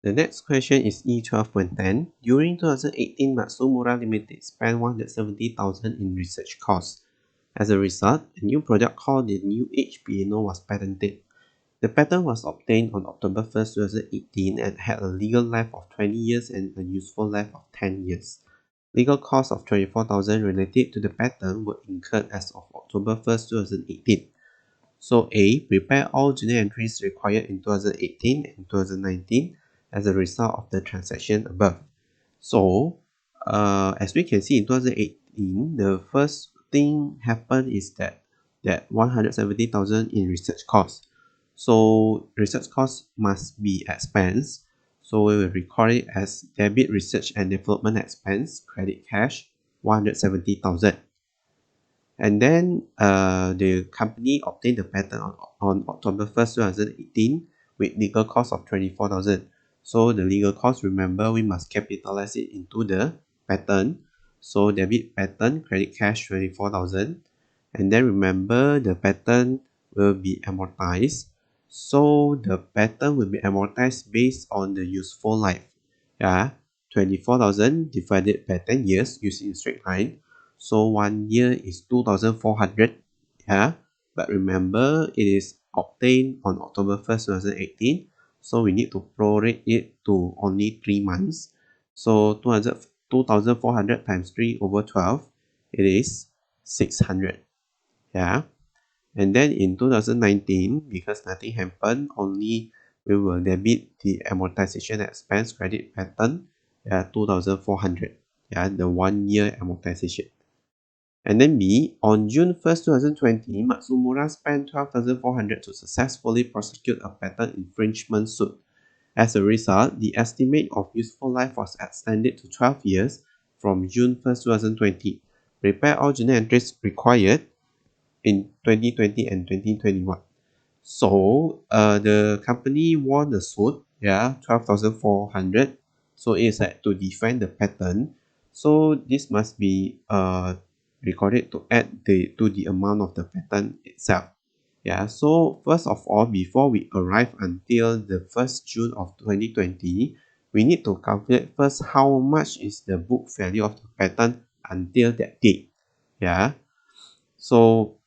The next question is E12.10. During 2018, Matsumura Limited spent 170,000 in research costs. As a result, a new product called the New Age Piano was patented. The patent was obtained on October 1st, 2018 and had a legal life of 20 years and a useful life of 10 years. Legal costs of 24,000 related to the patent were incurred as of October 1st, 2018. So A. Prepare all journal entries required in 2018 and 2019 as a result of the transaction above. So, as we can see in 2018, the first thing happened is that 170,000 in research costs. So research costs must be expense. So we will record it as debit research and development expense, credit cash, 170,000. And then the company obtained the patent on October 1st, 2018 with legal cost of 24,000. So the legal cost, remember, we must capitalize it into the patent. So debit patent, credit cash 24,000. And then remember the patent will be amortized. So the patent will be amortized based on the useful life. Yeah, 24,000 divided by 10 years using straight line. So 1 year is 2,400. Yeah, but remember it is obtained on October 1st, 2018. So we need to prorate it to only 3 months. So 2,400 times 3 over 12, it is 600. Yeah, and then in 2019, because nothing happened, only we will debit the amortization expense credit pattern, 2,400. Yeah, the 1 year amortization. And then B, on June 1st, 2020, Matsumura spent 12,400 to successfully prosecute a patent infringement suit. As a result, the estimate of useful life was extended to 12 years from June 1st, 2020. Prepare all journal entries required in 2020 and 2021. So the company won the suit, 12,400. So it's like to defend the patent. So this must be recorded to add to the amount of the patent itself. Yeah, so first of all, before we arrive until the 1st June of 2020, we need to calculate first how much is the book value of the patent until that date. Yeah, so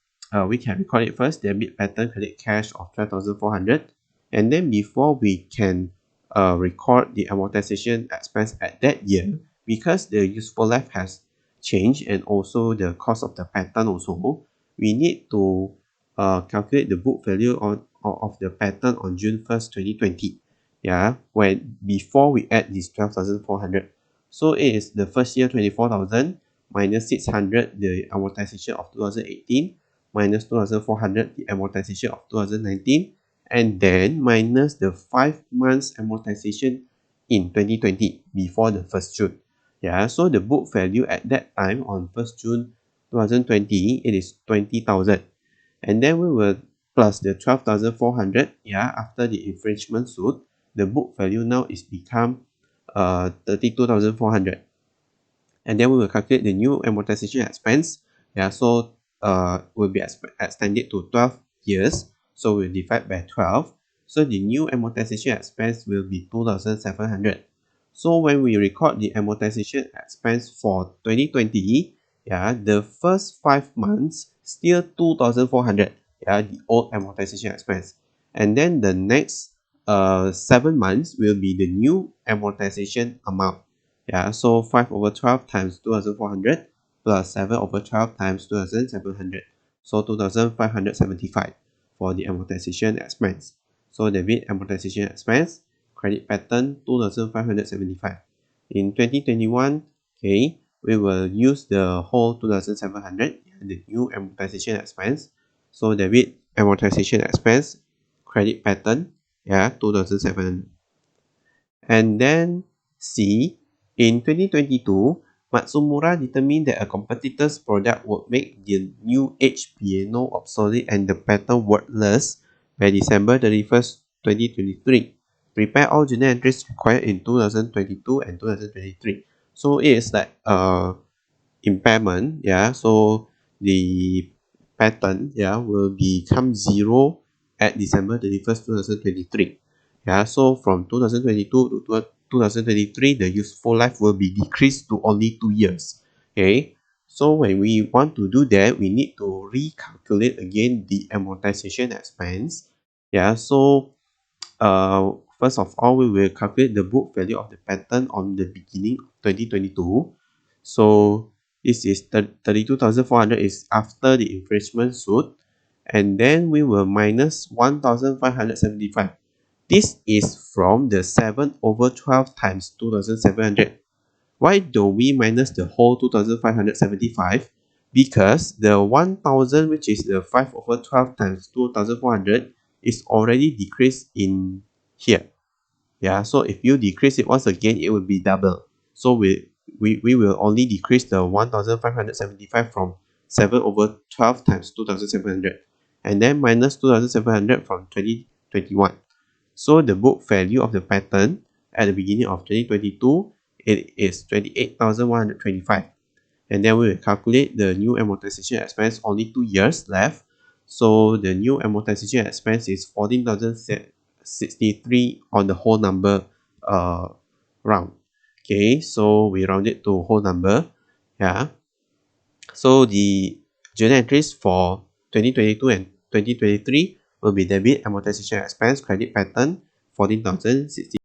we can record it first, debit pattern credit cash of 12,400. And then before we can record the amortization expense at that year, because the useful life has changed and also the cost of the pattern also, we need to calculate the book value of the pattern on June 1st, 2020. Yeah, when before we add this 12,400. So it is the first year 24,000 minus 600 the amortization of 2018 minus 2,400 the amortization of 2019 and then minus the 5 months amortization in 2020 before the 1st June. Yeah, so the book value at that time on 1st June 2020 it is 20,000, and then we will plus the 12,400. Yeah, after the infringement suit, the book value now is become 32,400. And then we will calculate the new amortization expense. Yeah, so will be extended to 12 years. So we'll divide by 12. So the new amortization expense will be 2,700. So when we record the amortization expense for 2020, yeah, the first 5 months still 2,400. Yeah, the old amortization expense. And then the next 7 months will be the new amortization amount. Yeah, so 5 over 12 times 2,400 plus 7 over 12 times 2,700. So 2,575 for the amortization expense. So debit amortization expense, credit pattern 2,575. In 2021, okay, we will use the whole 2,700, the new amortization expense. So debit amortization expense, credit pattern, 2,700. And then C, in 2022, Matsumura determined that a competitor's product would make the new age piano obsolete and the patent worthless by December 31st, 2023. Prepare all journal entries required in 2022 and 2023. So it is like impairment, so the patent will become zero at December 31st, 2023. Yeah, so from 2022 to 2023, the useful life will be decreased to only 2 years. Okay, so when we want to do that, we need to recalculate again the amortization expense. Yeah, so first of all, we will calculate the book value of the patent on the beginning of 2022. So this is 32,400 is after the infringement suit, and then we will minus 1,575. This is from the 7 over 12 times 2,700. Why don't we minus the whole 2,575? Because the 1,000, which is the 5 over 12 times 2,400, is already decreased in here. Yeah, so if you decrease it once again, it will be double. So we will only decrease the 1,575 from 7 over 12 times 2,700, and then minus 2,700 from 2021. So the book value of the patent at the beginning of 2022, it is 28,125. And then we will calculate the new amortization expense, only 2 years left. So the new amortization expense is 14,063 on the whole number round. Okay, so we round it to whole number. Yeah. So the journal entries for 2022 and 2023 will be debit amortization expense, credit pattern 14,060.